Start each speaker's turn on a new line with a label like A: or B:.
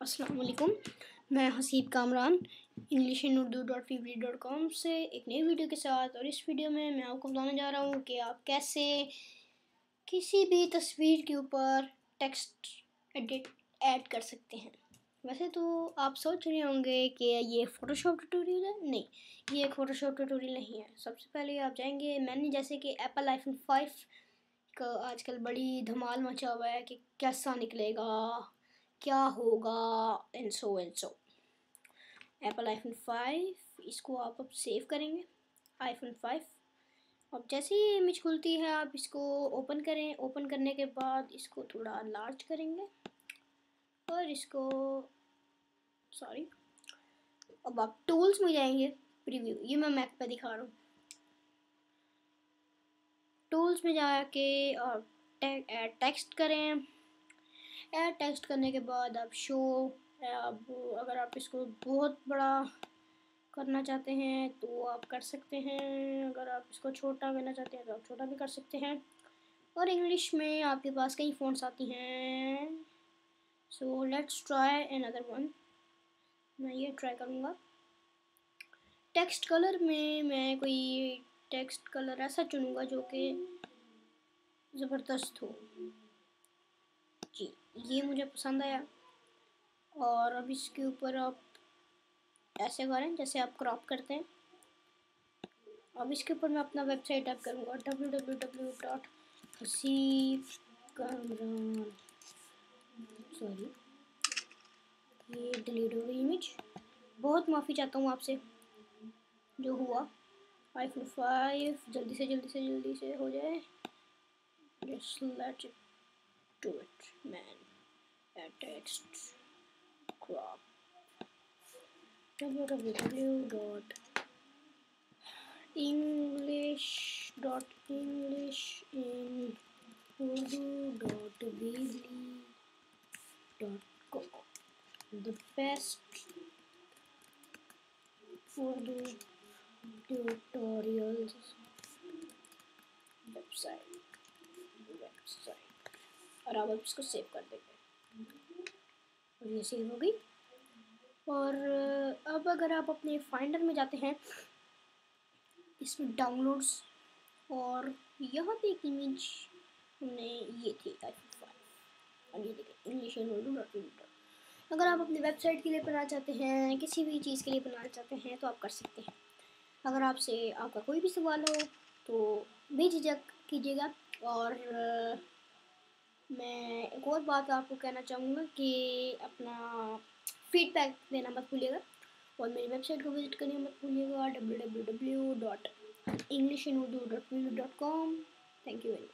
A: अस्सलाम वालेकुम। मैं Haseeb Kamran English in Urdu .fievri.com से एक नई वीडियो के साथ, और इस वीडियो में मैं आपको बताने जा रहा हूँ कि आप कैसे किसी भी तस्वीर के ऊपर टेक्स्ट एडिट ऐड कर सकते हैं। वैसे तो आप सोच रहे होंगे कि ये फ़ोटोशॉप ट्यूटोरियल है। नहीं, ये एक फ़ोटोशॉप ट्यूटोरियल नहीं है। सबसे पहले आप जाएंगे, मैंने जैसे कि एप्पल आईफोन 5 का आजकल बड़ी धमाल मचा हुआ है कि कैसा निकलेगा, क्या होगा, एंड सो एप्पल आईफोन 5 इसको आप अब सेव करेंगे। आईफोन 5 अब जैसे ही इमेज खुलती है आप इसको ओपन करें। ओपन करने के बाद इसको थोड़ा लार्ज करेंगे और इसको अब आप टूल्स में जाएंगे। प्रीव्यू, ये मैं मैक पे दिखा रहा हूँ। टूल्स में जाके और टेक्स्ट करें। ऐड टेक्स्ट करने के बाद आप शो, अब अगर आप इसको बहुत बड़ा करना चाहते हैं तो आप कर सकते हैं। अगर आप इसको छोटा करना चाहते हैं तो आप छोटा भी कर सकते हैं। और इंग्लिश में आपके पास कई फ़ॉन्ट्स आती हैं। So let's try another one. मैं ये ट्राई करूँगा। टेक्स्ट कलर में मैं कोई टेक्स्ट कलर ऐसा चुनूँगा जो कि ज़बरदस्त हो। जी, ये मुझे पसंद आया। और अब इसके ऊपर आप ऐसे करें जैसे आप क्रॉप करते हैं। अब इसके ऊपर मैं अपना वेबसाइट टाइप करूँगा www.hasibkamran। सॉरी, ये डिलीट हो गई इमेज। बहुत माफ़ी चाहता हूँ आपसे जो हुआ। आईफोन 5 जल्दी से हो जाए। Just let it do it, man. Add text, crop, www.english.urdu.weebly.com, the best Urdu tutorials website। और अब इसको सेव कर देंगे और ये सेव हो गई। और अब अगर आप अपने फाइंडर में जाते हैं, इसमें डाउनलोड्स, और यहाँ पे एक इमेज हमने ये थी आईफोन 5, और ये देखिए इंग्लिश इन उर्दू। अगर आप अपनी वेबसाइट के लिए बनाना चाहते हैं, किसी भी चीज़ के लिए बनाना चाहते हैं तो आप कर सकते हैं। अगर आपसे आपका कोई भी सवाल हो तो बेझिझक कीजिएगा। और मैं एक और बात आपको कहना चाहूँगा कि अपना फीडबैक देना मत भूलिएगा, और मेरी वेबसाइट को विज़िट करना मत भूलिएगा www.englishinurdu.com। Thank you very much.